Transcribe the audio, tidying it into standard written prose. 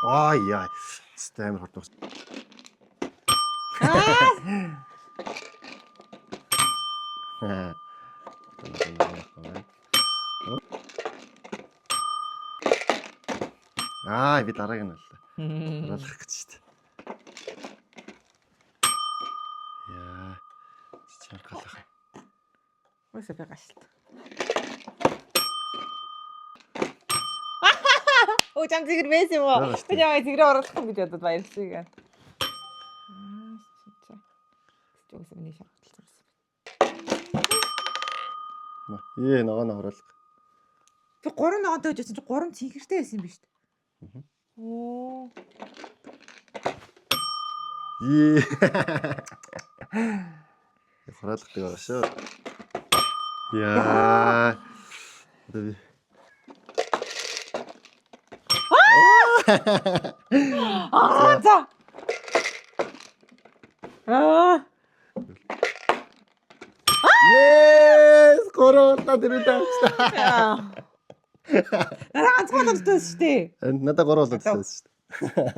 яа. Стамер хот. Би дарааг нь аллаа. Дараалах гэж шүү дээ. Яа. Чичээр галах. Өөсөө би гашлаа. Оо чам зэгэр байсан юм уу? Би яа зэгрээ оруулах юм гэж бодод баярлалаа. Жогс миний шахалтал зурсан. Нөгөө оруулах. Би 3 ногоонтой гэж чи 3 цэнхэртэй байсан юм биш үү? Оо. Хураалгадаг байгаа шүү. Яа. За. Yes! Корона дэрэлээ. Ганцхан болчихсон шүү дээ. Надад 3 болчихсон шүү дээ.